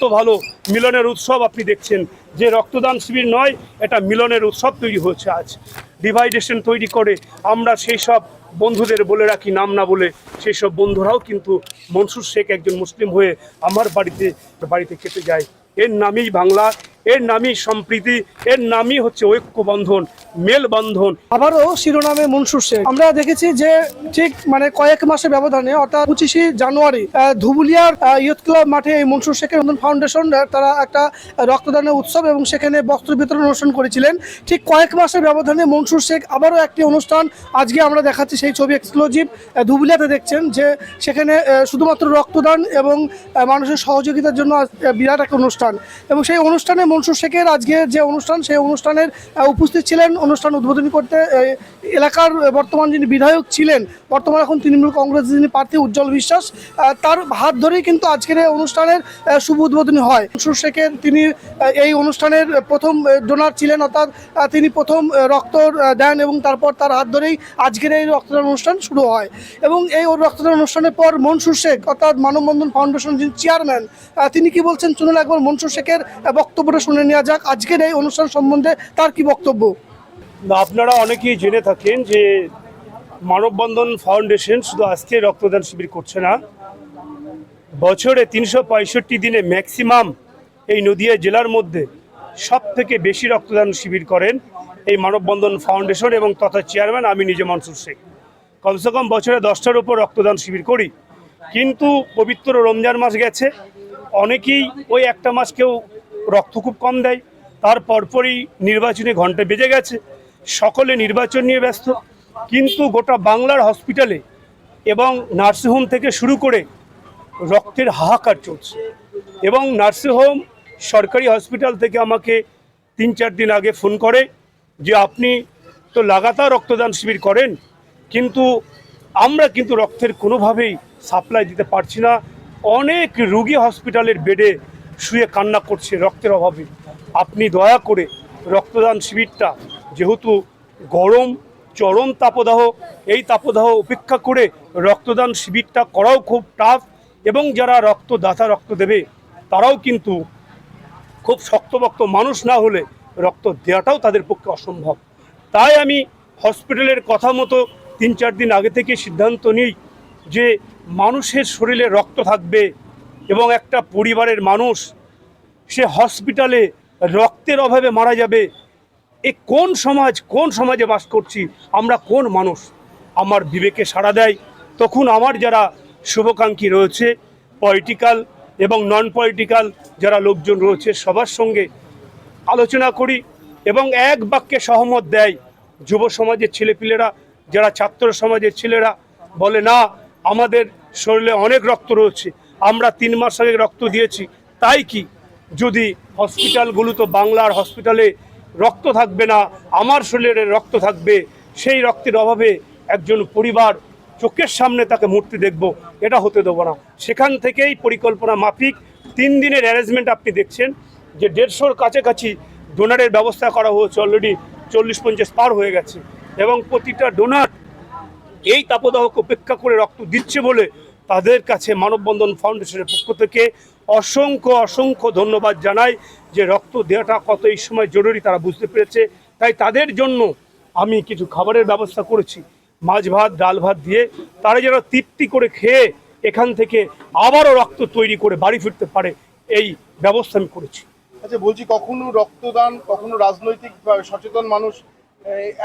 তো ভালো মিলনের উৎসব আপনি দেখছেন যে রক্তদান শিবির নয়, এটা মিলনের উৎসব তৈরি হয়েছে। আজ ডিভাইডেশন তৈরি করে আমরা সেই সব বন্ধুদের বলে রাখি নাম না বলে, সেই সব বন্ধুরাও কিন্তু মনসুর শেখ একজন মুসলিম হয়ে আমার বাড়িতে খেতে যায়। এর নামই বাংলা, এর নামই সম্প্রীতি, এর নামই হচ্ছে ঐক্যবন্ধন, মেলবন্ধন। আবারও শিরোনামে মনসুর শেখ আমরা দেখেছি যে ঠিক কয়েক মাসের ব্যবধানে অর্থাৎ 25শে জানুয়ারি ধুবুলিয়ার ইয়ুথ ক্লাব মাঠে এই মনসুর শেখের ফাউন্ডেশন তারা একটা রক্তদানের উৎসব এবং সেখানে বস্ত্র বিতরণ অনুষ্ঠান করেছিলেন। ঠিক কয়েক মাসের ব্যবধানে মনসুর শেখ আবারও একটি অনুষ্ঠান আজকে আমরা দেখাচ্ছি, সেই ছবি এক্সক্লুসিভ ধুবুলিয়াতে দেখছেন যে সেখানে শুধুমাত্র রক্তদান এবং মানুষের সহযোগিতার জন্য বিরাট একটা অনুষ্ঠান। এবং সেই অনুষ্ঠানে মনসুর শেখের আজকে যে অনুষ্ঠান, সেই অনুষ্ঠানের উপস্থিত ছিলেন অনুষ্ঠান উদ্বোধন করতে এলাকার বর্তমান যিনি বিধায়ক ছিলেন, বর্তমানে এখন তৃণমূল কংগ্রেস যিনি প্রার্থী উজ্জ্বল বিশ্বাস, তার হাত ধরেই কিন্তু আজকের এই অনুষ্ঠানের শুভ উদ্বোধনী হয়। মনসুর শেখের তিনি এই অনুষ্ঠানের প্রথম ডোনার ছিলেন, অর্থাৎ তিনি প্রথম রক্ত দেন এবং তারপর তার হাত ধরেই আজকের এই রক্তদান অনুষ্ঠান শুরু হয়। এবং এই রক্তদান অনুষ্ঠানের পর মনসুর শেখ অর্থাৎ মানববন্ধন ফাউন্ডেশন যিনি চেয়ারম্যান, তিনি কি বলছেন চলুন একবার মনসুর শেখের বক্তব্যটা শুনে নেওয়া যাক। আজকের এই অনুষ্ঠান সম্বন্ধে তার কি বক্তব্য? আপনারা অনেকেই জেনে থাকেন যে মানববন্ধন ফাউন্ডেশন শুধু আজকে রক্তদান শিবির করছে না, বছরে 365 দিনে ম্যাক্সিমাম এই নদিয়া জেলার মধ্যে সব থেকে বেশি রক্তদান শিবির করেন এই মানববন্ধন ফাউন্ডেশন এবং তথা চেয়ারম্যান আমি নিজে মনসুর শেখ। কমসে কম বছরে 10টার উপর রক্তদান শিবির করি। কিন্তু পবিত্র রমজান মাস গেছে, অনেকেই ওই একটা মাস কেউ রক্ত খুব কম দেয়, তার পরপরই নির্বাচনী ঘন্টা বেজে গেছে, সকলে নির্বাচন নিয়ে ব্যস্ত। কিন্তু গোটা বাংলার হসপিটালে এবং নার্সিংহোম থেকে শুরু করে রক্তের হাহাকার চলছে। এবং নার্সিংহোম সরকারি হসপিটাল থেকে আমাকে 3-4 দিন আগে ফোন করে যে আপনি তো লাগাতার রক্তদান শিবির করেন, কিন্তু আমরা কিন্তু রক্তের কোনোভাবেই সাপ্লাই দিতে পারছি না। অনেক রুগী হসপিটালের বেডে শুয়ে কান্না করছে রক্তের অভাবে। আপনি দয়া করে রক্তদান শিবিরটা, যেহেতু গরম চরম তাপদাহ, এই তাপদাহ উপেক্ষা করে রক্তদান শিবিরটা করাও খুব টাফ, এবং যারা রক্তদাতা রক্ত দেবে তারাও কিন্তু খুব শক্তভক্ত মানুষ না হলে রক্ত দেওয়াটাও তাদের পক্ষে অসম্ভব। তাই আমি হসপিটালের কথা মতো 3-4 দিন আগে থেকে সিদ্ধান্ত নিই যে মানুষের শরীরে রক্ত থাকবে এবং একটা পরিবারের মানুষ সে হসপিটালে রক্তের অভাবে মারা যাবে। এ কোন সমাজে বাস করছি আমরা, কোন মানুষ? আমার বিবেকে সাড়া দেয়। তখন আমার যারা শুভাকাঙ্ক্ষী রয়েছে, পলিটিক্যাল এবং নন পলিটিক্যাল যারা লোকজন রয়েছে, সবার সঙ্গে আলোচনা করি এবং এক বাক্যে সহমত দেয়। যুব সমাজের ছেলেপিলেরা, যারা ছাত্র সমাজের ছেলেরা বলে না আমাদের শরীরে অনেক রক্ত রয়েছে, আমরা 3 মাস আগে রক্ত দিয়েছি, তাই কি যদি হসপিটালগুলো তো বাংলার হসপিটালে রক্ত থাকবে না, আমার শরীরে রক্ত থাকবে, সেই রক্তের অভাবে একজন পরিবার চোখের সামনে তাকে মূর্তি দেখব, এটা হতে দেবো না। সেখান থেকেই পরিকল্পনা মাফিক 3 দিনের অ্যারেঞ্জমেন্ট আপনি দেখছেন যে 150-র কাছাকাছি ডোনারের ব্যবস্থা করা হয়েছে, অলরেডি 40-50 পার হয়ে গেছে। এবং প্রতিটা ডোনার এই তাপদাহকে উপেক্ষা করে রক্ত দিচ্ছে বলে তাদের কাছে মানববন্ধন ফাউন্ডেশনের পক্ষ থেকে অসংখ্য ধন্যবাদ জানাই যে রক্ত দেওয়াটা কত এই সময় জরুরি তারা বুঝতে পেরেছে। তাই তাদের জন্য আমি কিছু খাবারের ব্যবস্থা করেছি, মাছ ভাত ডাল ভাত দিয়ে, তারা যেন তৃপ্তি করে খেয়ে এখান থেকে আবারও রক্ত তৈরি করে বাড়ি ফিরতে পারে, এই ব্যবস্থা আমি করেছি। আচ্ছা বলছি, কখনো রক্তদান, কখনো রাজনৈতিক সচেতন মানুষ,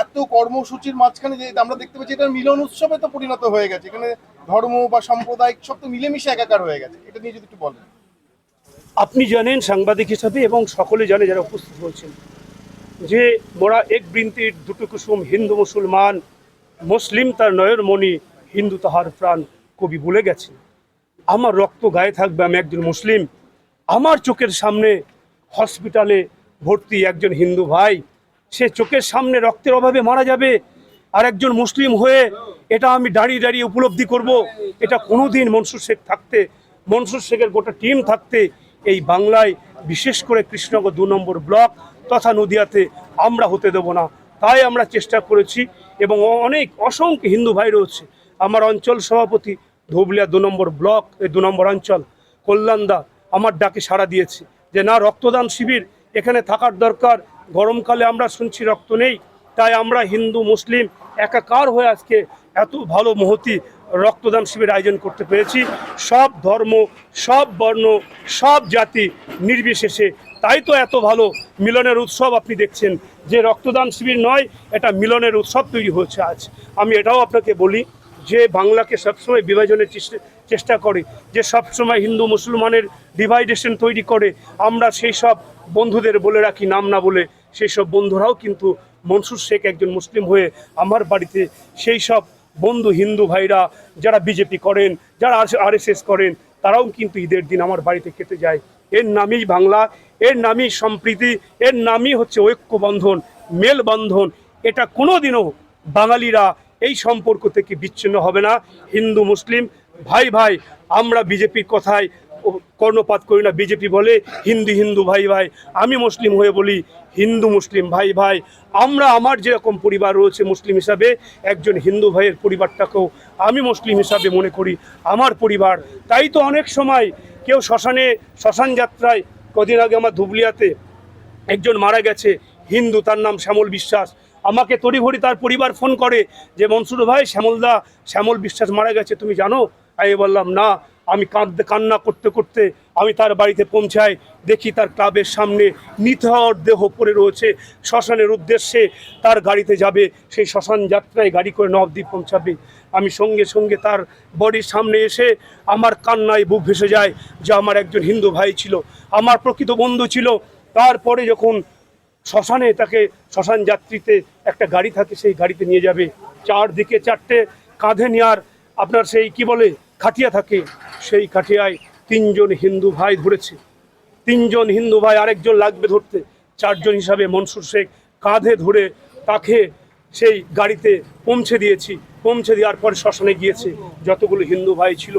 এত কর্মসূচির মাঝখানে যে আমরা দেখতে পাচ্ছি এটা মিলন উৎসবে তো পরিণত হয়ে গেছে, এখানে ধর্ম বা সাম্প্রদায়িক সব তো মিলেমিশে একাকার হয়ে গেছে, এটা নিয়ে যদি একটু বলেন। আপনি জানেন সাংবাদিক হিসাবে এবং সকলে জানে যারা উপস্থিত হয়েছেন যে মোরা এক বৃন্তির দুটো কুসুম, হিন্দু মুসলমান, মুসলিম তার নয়ন মণি, হিন্দু তাহার প্রাণ, কবি বলে গেছেন। আমার রক্ত গায়ে থাকবে, আমি একজন মুসলিম। আমার চোখের সামনে হসপিটালে ভর্তি একজন হিন্দু ভাই, সে চোখের সামনে রক্তের অভাবে মারা যাবে, আর একজন মুসলিম হয়ে এটা আমি দাঁড়িয়ে উপলব্ধি করব, এটা কোনোদিন মনসুর শেখ থাকতে, মনসুর শেখের গোটা টিম থাকতে এই বাংলায়, বিশেষ করে কৃষ্ণনগর 2 নম্বর ব্লক তথা নদিয়াতে আমরা হতে দেব না। তাই আমরা চেষ্টা করেছি এবং অসংখ্য হিন্দু ভাই রয়েছে। আমার অঞ্চল সভাপতি ধুবুলিয়া 2 নম্বর ব্লক, এই 2 নম্বর অঞ্চল, কল্যাণদা আমার ডাকে সাড়া দিয়েছে যে না, রক্তদান শিবির এখানে থাকার দরকার। গরমকালে আমরা শুনছি রক্ত নেই, তাই আমরা হিন্দু মুসলিম একাকার হয়ে আজকে এত ভালো মহতি রক্তদান শিবির আয়োজন করতে পেরেছি। সব ধর্ম, সব বর্ণ, সব জাতি নির্বিশেষে, তাই তো এত ভালো মিলনের উৎসব আপনি দেখছেন। যে রক্তদান শিবির নয়, এটা মিলনের উৎসব তৈরি হয়েছে আজ। আমি এটাও আপনাকে বলি যে বাংলাকে সবসময় বিভাজনের চেষ্টা করে, যে সবসময় হিন্দু মুসলমানের ডিভাইডেশন তৈরি করে, আমরা সেই সব বন্ধুদের বলে রাখি নাম না বলে, সেই সব বন্ধুরাও কিন্তু মনসুর শেখ একজন মুসলিম হয়ে আমার বাড়িতে সেই সব বন্ধু হিন্দু ভাইরা যারা বিজেপি করেন, যারা আরএসএস করেন, তারাও কিন্তু ঈদের দিন আমার বাড়িতে খেতে যায়। এর নামই বাংলা, এর নামই সম্প্রীতি, এর নামই হচ্ছে ঐক্যবন্ধন, মেলবন্ধন। এটা কোনোদিনও বাঙালিরা এই সম্পর্ক থেকে বিচ্ছিন্ন হবে না। হিন্দু মুসলিম ভাই ভাই, আমরা বিজেপির কথায় কর্ণপাত করি না। বিজেপি বলে হিন্দু হিন্দু ভাই ভাই, আমি মুসলিম হয়ে বলি হিন্দু মুসলিম ভাই ভাই। আমরা আমার যেরকম পরিবার রয়েছে মুসলিম হিসাবে, একজন হিন্দু ভাইয়ের পরিবারটাকেও আমি মুসলিম হিসাবে মনে করি আমার পরিবার। তাই তো অনেক সময় কেউ শ্মশান যাত্রায়, কদিন আগে আমার ধুবলিয়াতে একজন মারা গেছে হিন্দু, তার নাম শ্যামল বিশ্বাস। আমাকে তড়িঘড়ি তার পরিবার ফোন করে যে মনসুর ভাই, শ্যামল বিশ্বাস মারা গেছে, তুমি জানো? আমি বললাম না। আমি কান্না করতে করতে আমি তার বাড়িতে পৌঁছাই, দেখি তার ক্লাবের সামনে নিথর দেহ পড়ে রয়েছে। শ্মশানের উদ্দেশ্যে তার গাড়িতে যাবে, সেই শ্মশান যাত্রায় গাড়ি করে নবদ্বীপ পৌঁছাবে। আমি সঙ্গে সঙ্গে তার বডির সামনে এসে আমার কান্নায় বুক ভেসে যায় যে আমার একজন হিন্দু ভাই ছিল, আমার প্রকৃত বন্ধু ছিল। তারপরে যখন শ্মশানে তাকে, শ্মশান যাত্রীতে একটা গাড়ি থাকে, সেই গাড়িতে নিয়ে যাবে, চারদিকে চারটে কাঁধে নেওয়ার আপনার সেই কি বলে খাটিয়া থাকে, সেই খাটিয়ায় তিনজন হিন্দু ভাই ধরেছে। তিনজন হিন্দু ভাই, আরেকজন লাগবে ধরতে, চারজন হিসাবে মনসুর শেখ কাঁধে ধরে তাকে সেই গাড়িতে পৌঁছে দিয়েছি। পৌঁছে দেওয়ার পরে শ্মশানে গিয়েছে, যতগুলো হিন্দু ভাই ছিল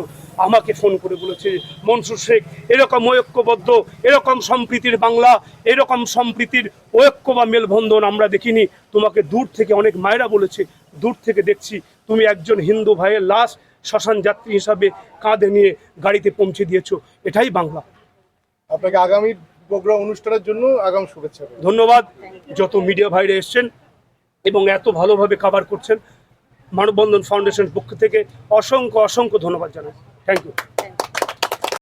আমাকে ফোন করে বলেছে মনসুর শেখ, এরকম ঐক্যবদ্ধ, এরকম সম্প্রীতির বাংলা, এরকম সম্প্রীতির ঐক্য বা মেলবন্ধন আমরা দেখিনি। তোমাকে দূর থেকে অনেক মায়েরা বলেছে, দূর থেকে দেখছি তুমি একজন হিন্দু ভাইয়ের লাশ শ্মশান যাত্রী হিসাবে কাঁধে নিয়ে গাড়িতে পৌঁছে দিয়েছো। এটাই বাংলা। আপনাকে আগামী প্রোগ্রাম অনুষ্ঠানের জন্য আগাম শুভেচ্ছা। ধন্যবাদ যত মিডিয়া ভাইরা এসছেন এবং এত ভালোভাবে কভার করছেন। মানববন্ধন ফাউন্ডেশন পক্ষ থেকে অসংখ্য অসংখ্য ধন্যবাদ জানাই। Thank you.